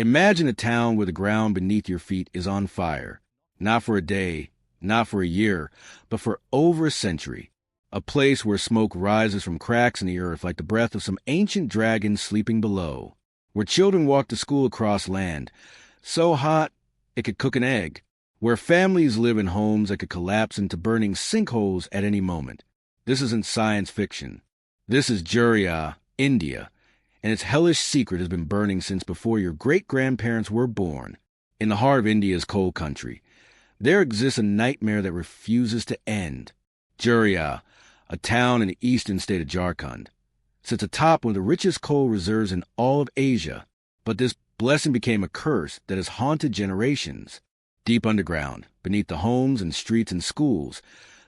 Imagine a town where the ground beneath your feet is on fire, not for a day, not for a year, but for over a century. A place where smoke rises from cracks in the earth like the breath of some ancient dragon sleeping below. Where children walk to school across land, so hot it could cook an egg. Where families live in homes that could collapse into burning sinkholes at any moment. This isn't science fiction. This is Jharia, India, and its hellish secret has been burning since before your great-grandparents were born. In the heart of India's coal country, there exists a nightmare that refuses to end. Jharia, a town in the eastern state of Jharkhand, sits atop one of the richest coal reserves in all of Asia, but this blessing became a curse that has haunted generations. Deep underground, beneath the homes and streets and schools,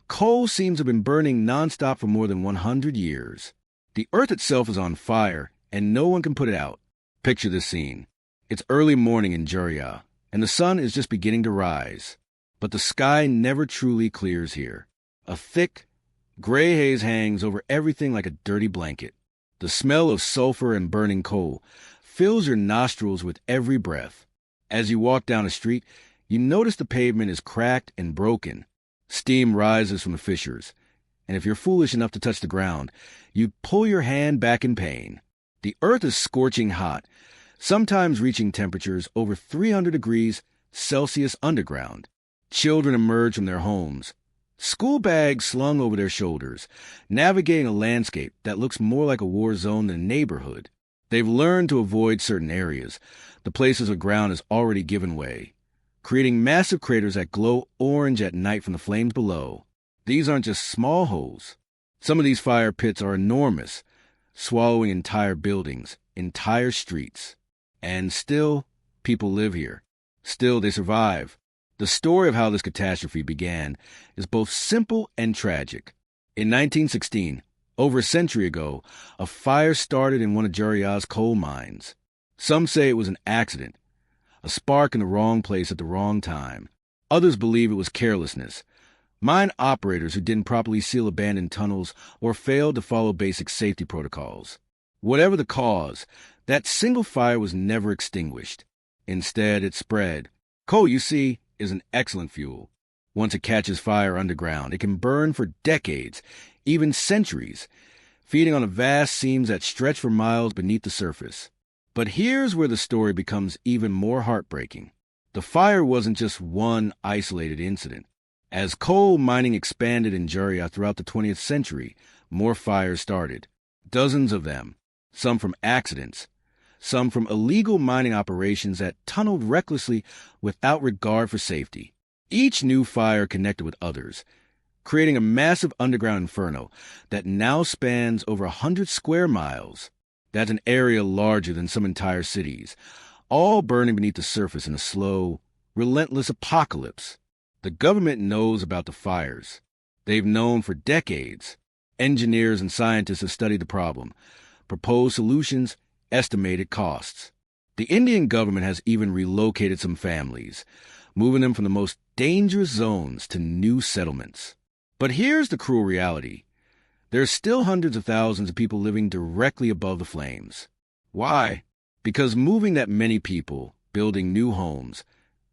coal seems to have been burning nonstop for more than 100 years. The earth itself is on fire, and no one can put it out. Picture this scene. It's early morning in Jharia, and the sun is just beginning to rise. But the sky never truly clears here. A thick, gray haze hangs over everything like a dirty blanket. The smell of sulfur and burning coal fills your nostrils with every breath. As you walk down a street, you notice the pavement is cracked and broken. Steam rises from the fissures, and if you're foolish enough to touch the ground, you pull your hand back in pain. The earth is scorching hot, sometimes reaching temperatures over 300 degrees Celsius underground. Children emerge from their homes, school bags slung over their shoulders, navigating a landscape that looks more like a war zone than a neighborhood. They've learned to avoid certain areas, the places where ground has already given way, creating massive craters that glow orange at night from the flames below. These aren't just small holes. Some of these fire pits are enormous, swallowing entire buildings, entire streets. And still, people live here. Still, they survive. The story of how this catastrophe began is both simple and tragic. In 1916, over a century ago, a fire started in one of Jharia's coal mines. Some say it was an accident, a spark in the wrong place at the wrong time. Others believe it was carelessness, mine operators who didn't properly seal abandoned tunnels or failed to follow basic safety protocols. Whatever the cause, that single fire was never extinguished. Instead, it spread. Coal, you see, is an excellent fuel. Once it catches fire underground, it can burn for decades, even centuries, feeding on vast seams that stretch for miles beneath the surface. But here's where the story becomes even more heartbreaking. The fire wasn't just one isolated incident. As coal mining expanded in Jharia throughout the 20th century, more fires started. Dozens of them, some from accidents, some from illegal mining operations that tunneled recklessly without regard for safety. Each new fire connected with others, creating a massive underground inferno that now spans over 100 square miles. That's an area larger than some entire cities, all burning beneath the surface in a slow, relentless apocalypse. The government knows about the fires. They've known for decades. Engineers and scientists have studied the problem, proposed solutions, estimated costs. The Indian government has even relocated some families, moving them from the most dangerous zones to new settlements. But here's the cruel reality. There are still hundreds of thousands of people living directly above the flames. Why? Because moving that many people, building new homes,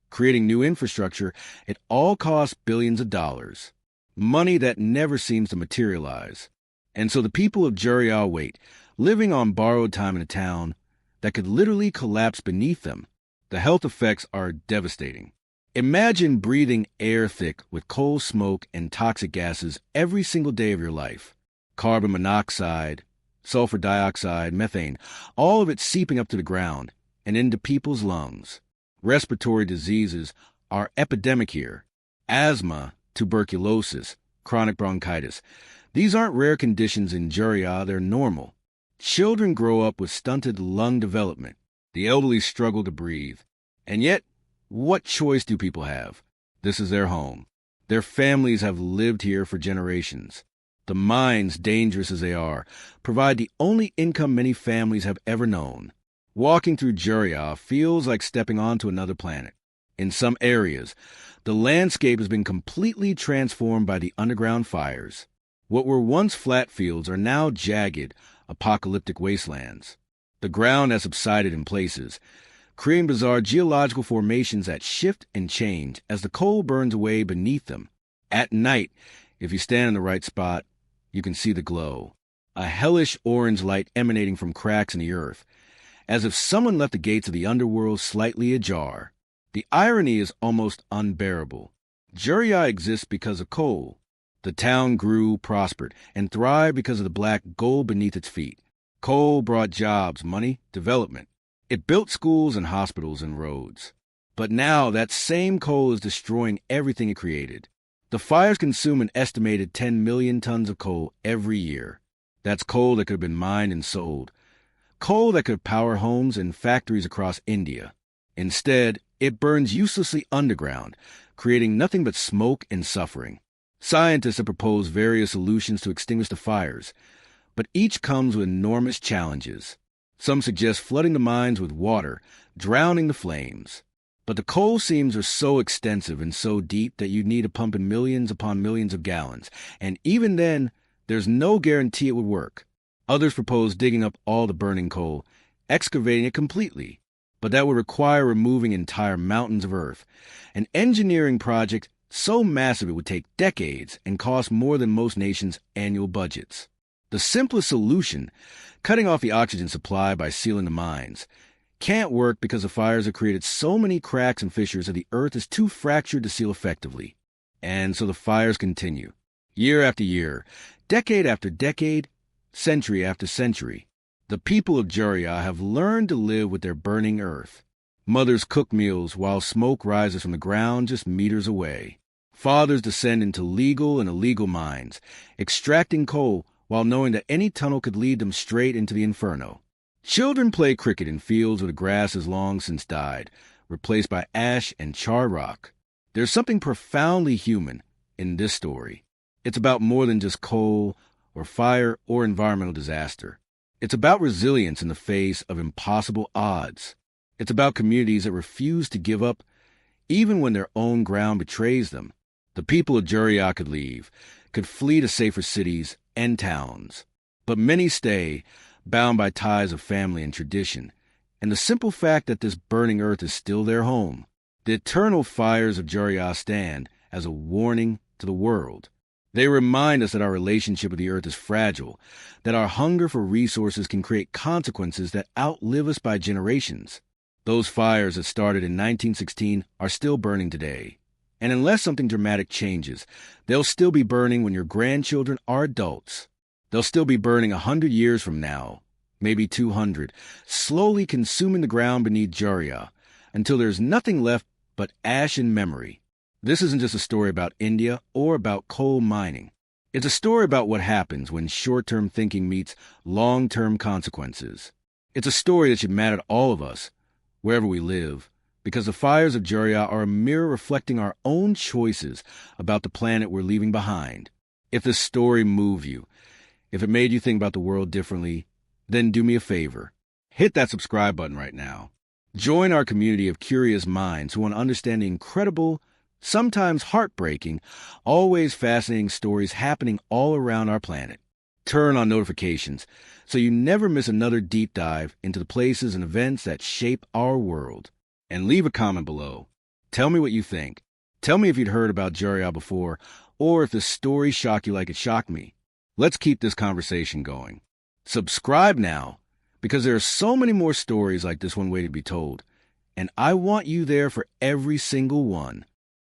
creating new infrastructure, it all costs billions of dollars. Money that never seems to materialize. And so the people of Jharia wait, living on borrowed time in a town that could literally collapse beneath them. The health effects are devastating. Imagine breathing air thick with coal smoke and toxic gases every single day of your life. Carbon monoxide, sulfur dioxide, methane, all of it seeping up to the ground and into people's lungs. Respiratory diseases are epidemic here. Asthma, tuberculosis, chronic bronchitis. These aren't rare conditions in Jharia, they're normal. Children grow up with stunted lung development. The elderly struggle to breathe. And yet, what choice do people have? This is their home. Their families have lived here for generations. The mines, dangerous as they are, provide the only income many families have ever known. Walking through Jharia feels like stepping onto another planet. In some areas, the landscape has been completely transformed by the underground fires. What were once flat fields are now jagged, apocalyptic wastelands. The ground has subsided in places, creating bizarre geological formations that shift and change as the coal burns away beneath them. At night, if you stand in the right spot, you can see the glow, a hellish orange light emanating from cracks in the earth, as if someone left the gates of the underworld slightly ajar. The irony is almost unbearable. Jharia exists because of coal. The town grew, prospered, and thrived because of the black gold beneath its feet. Coal brought jobs, money, development. It built schools and hospitals and roads. But now that same coal is destroying everything it created. The fires consume an estimated 10 million tons of coal every year. That's coal that could have been mined and sold. Coal that could power homes and factories across India. Instead, it burns uselessly underground, creating nothing but smoke and suffering. Scientists have proposed various solutions to extinguish the fires, but each comes with enormous challenges. Some suggest flooding the mines with water, drowning the flames. But the coal seams are so extensive and so deep that you'd need to pump in millions upon millions of gallons, and even then, there's no guarantee it would work. Others propose digging up all the burning coal, excavating it completely, but that would require removing entire mountains of earth, an engineering project so massive it would take decades and cost more than most nations' annual budgets. The simplest solution, cutting off the oxygen supply by sealing the mines, can't work because the fires have created so many cracks and fissures that the earth is too fractured to seal effectively. And so the fires continue, year after year, decade after decade, century after century. The people of Jharia have learned to live with their burning earth. Mothers cook meals while smoke rises from the ground just meters away. Fathers descend into legal and illegal mines, extracting coal while knowing that any tunnel could lead them straight into the inferno. Children play cricket in fields where the grass has long since died, replaced by ash and charred rock. There's something profoundly human in this story. It's about more than just coal or fire or environmental disaster. It's about resilience in the face of impossible odds. It's about communities that refuse to give up, even when their own ground betrays them. The people of Jharia could leave, could flee to safer cities and towns. But many stay, bound by ties of family and tradition, and the simple fact that this burning earth is still their home. The eternal fires of Jharia stand as a warning to the world. They remind us that our relationship with the earth is fragile, that our hunger for resources can create consequences that outlive us by generations. Those fires that started in 1916 are still burning today. And unless something dramatic changes, they'll still be burning when your grandchildren are adults. They'll still be burning 100 years from now, maybe 200, slowly consuming the ground beneath Jharia, until there's nothing left but ash and memory. This isn't just a story about India or about coal mining. It's a story about what happens when short-term thinking meets long-term consequences. It's a story that should matter to all of us, wherever we live, because the fires of Jharia are a mirror reflecting our own choices about the planet we're leaving behind. If this story moved you, if it made you think about the world differently, then do me a favor. Hit that subscribe button right now. Join our community of curious minds who want to understand the incredible, sometimes heartbreaking, always fascinating stories happening all around our planet. Turn on notifications so you never miss another deep dive into the places and events that shape our world. And leave a comment below. Tell me what you think. Tell me if you'd heard about Jharia before, or if the story shocked you like it shocked me. Let's keep this conversation going. Subscribe now, because there are so many more stories like this one waiting to be told, and I want you there for every single one.